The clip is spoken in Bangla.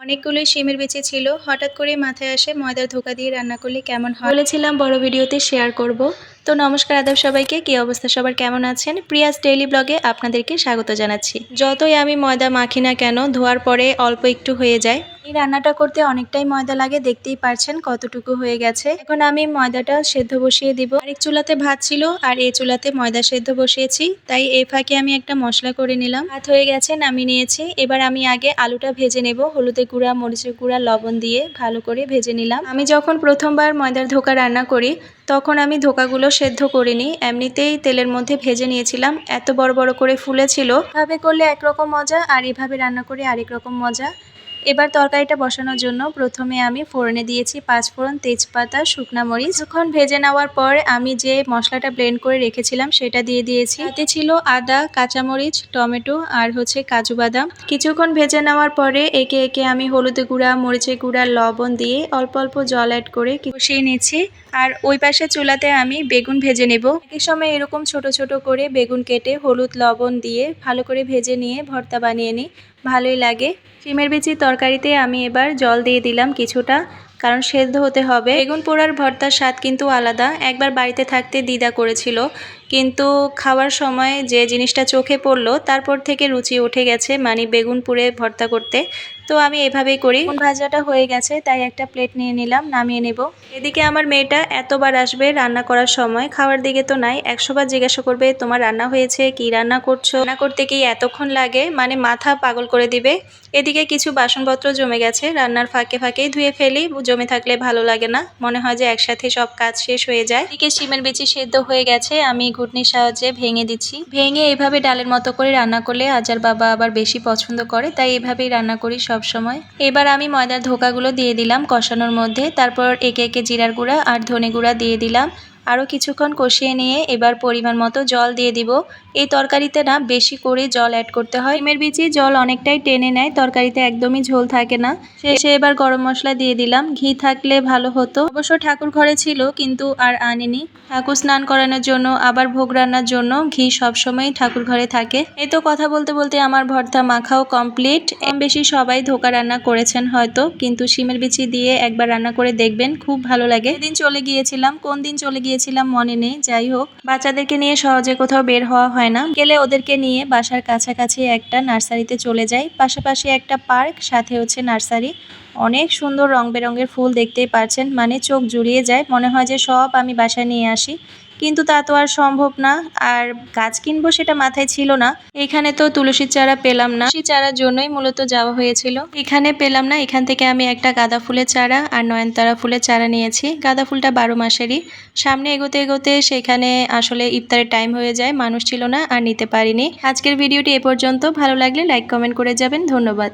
অনেকগুলোই শিমের বিচি ছিল। হঠাৎ করে মাথায় আসে ময়দার ধোকা দিয়ে রান্না করলে কেমন হয়। বলেছিলাম বড় ভিডিওতে শেয়ার করব। তো নমস্কার আদাব সবাইকে, কি অবস্থা সবার, কেমন আছেন? প্রিয়াস ডেইলি ব্লগে আপনাদেরকে স্বাগত জানাচ্ছি। যতই আমি ময়দা মাখি না কেন, ধোয়ার পরে অল্প একটু হয়ে যায়। এই রান্নাটা করতে অনেকটাই ময়দা লাগে, দেখতেই পারছেন কতটুকু হয়ে গেছে। এখন আমি ময়দাটা সেদ্ধ বসিয়ে দিব। আরেক চুলাতে ভাত ছিল আর এই চুলাতে ময়দা সেদ্ধ বসিয়েছি, তাই এই ফাঁকে আমি একটা মশলা করে নিলাম। ভাত হয়ে গেছে, নামিয়ে নিয়েছি। এবার আমি আগে আলুটা ভেজে নেব, হলুদের গুঁড়া, মরিচের গুঁড়া, লবণ দিয়ে ভালো করে ভেজে নিলাম। আমি যখন প্রথমবার ময়দার ধোকা রান্না করি তখন আমি ধোকাগুলো সেদ্ধ করিনি, এমনিতেই তেলের মধ্যে ভেজে নিয়েছিলাম। এত বড় বড় করে ফুলেছিল। এভাবে করলে একরকম মজা আর এভাবে রান্না করে আরেক রকম মজা। এবার তরকারিটা বসানোর জন্য প্রথমে আমি ফোড়নে দিয়েছি পাঁচফোড়ন, তেজপাতা, শুকনা মরিচ। কিছুক্ষণ ভেজে নেওয়ার পর আমি যে মশলাটা ব্লেন্ড করে রেখেছিলাম সেটা দিয়ে দিয়েছি। এতে ছিল আদা, কাঁচামরিচ, টমেটো আর কাজু বাদাম। কিছুক্ষণ ভেজে নেওয়ার পরে একে একে আমি হলুদের গুঁড়া, মরিচের গুঁড়া, লবণ দিয়ে অল্প অল্প জল অ্যাড করে কষিয়ে নিচ্ছি। আর ওই পাশে চুলাতে আমি বেগুন ভেজে নেব। একই সময় এরকম ছোট ছোট করে বেগুন কেটে হলুদ লবণ দিয়ে ভালো করে ভেজে নিয়ে ভর্তা বানিয়ে নিই, ভালোই লাগে। শিমের বিচির তরকারিতে আমি এবার জল দিয়ে দিলাম কিছুটা, কারণ সেদ্ধ হতে হবে। বেগুন পোড়ার ভর্তার স্বাদ কিন্তু আলাদা। একবার বাড়িতে থাকতে দিদা করেছিল, কিন্তু খাওয়ার সময় যে জিনিসটা চোখে পড়লো তারপর থেকে রুচি উঠে গেছে, মানে বেগুন পুড়ে ভর্তা করতে। তো আমি এভাবেই করি। ভাজাটা হয়ে গেছে, তাই একটা প্লেট নিয়ে নিলাম, নামিয়ে নেব। এদিকে আমার মেয়েটা এতবার আসবে রান্না করার সময়, খাওয়ার দিকে তো নাই, 100 বার জিজ্ঞাসা করবে তোমার রান্না হয়েছে, কি রান্না করছো, রান্না করতে কি এতক্ষণ লাগে, মানে মাথা পাগল করে দিবে। এদিকে কিছু বাসনপত্র জমে গেছে, রান্নার ফাঁকে ফাঁকেই ধুয়ে ফেলি, জমে থাকলে ভালো লাগে না, মনে হয় যে একসাথে সব কাজ শেষ হয়ে যায়। এদিকে শিমের বিচি সেদ্ধ হয়ে গেছে, আমি ঘুটনির সাহায্যে ভেঙে দিচ্ছি। ভেঙে এভাবে ডালের মতো করে রান্না করলে আজার বাবা আবার বেশি পছন্দ করে, তাই এভাবেই রান্না করি সব সময়। এবার আমি ময়দার ধোকাগুলো দিয়ে দিলাম কষানোর মধ্যে, তারপর একে একে জিরার গুঁড়া আর ধনে গুঁড়া দিয়ে দিলাম। আরও কিছুক্ষণ কষিয়ে নিয়ে এবার পরিমাণ মতো জল দিয়ে দিব। এই তরকারিতে না বেশি করে জল অ্যাড করতে হয়। শিমের বিচি জল অনেকটাই টেনে নেয়, তরকারিতে একদমই ঝোল থাকে না। শেষে এবার গরম মশলা দিয়ে দিলাম। ঘি থাকলে ভালো হতো, অবশ্য ঠাকুর ঘরে ছিল কিন্তু আর আনিনি। ঠাকুর স্নান করানোর জন্য আবার ভোগ রান্নার জন্য ঘি সবসময় ঠাকুর ঘরে থাকে। এই তো কথা বলতে বলতে আমার ভর্তা মাখাও কমপ্লিট। বেশি সবাই ধোকা রান্না করেছেন হয়তো, কিন্তু শিমের বিচি দিয়ে একবার রান্না করে দেখবেন, খুব ভালো লাগে। এদিন চলে গিয়েছিলাম, কোন দিন চলে গিয়েছিলাম মনে নেই। যাই হোক, বাচ্চাদেরকে নিয়ে সহজে কোথাও বের হওয়া হয় না। গেলে ওদেরকে নিয়ে বাসার কাছাকাছি একটা নার্সারিতে চলে যাই, পাশাপাশি একটা পার্ক, সাথে নার্সারি। অনেক সুন্দর রং বেরঙের ফুল, দেখতেই পারছেন, মানে চোখ জুড়িয়ে যায়, মনে হয় যে সব আমি বাসায় নিয়ে আসি, কিন্তু তা তো আর সম্ভব না। আর গাছ কিনবো সেটা মাথায় ছিল না। এখানে তো তুলসীর চারা পেলাম না, তুলসী চারার জন্যই মূলত যাওয়া হয়েছিল। এখানে পেলাম না, এখান থেকে আমি একটা গাঁদা ফুলের চারা আর নয়নতারা ফুলের চারা নিয়েছি। গাঁদা ফুলটা 12 মাসেরই। সামনে এগোতে এগোতে সেখানে আসলে ইফতারের টাইম হয়ে যায়, মানুষ ছিল না আর নিতে পারিনি। আজকের ভিডিওটি এ পর্যন্ত। ভালো লাগলে লাইক কমেন্ট করে যাবেন, ধন্যবাদ।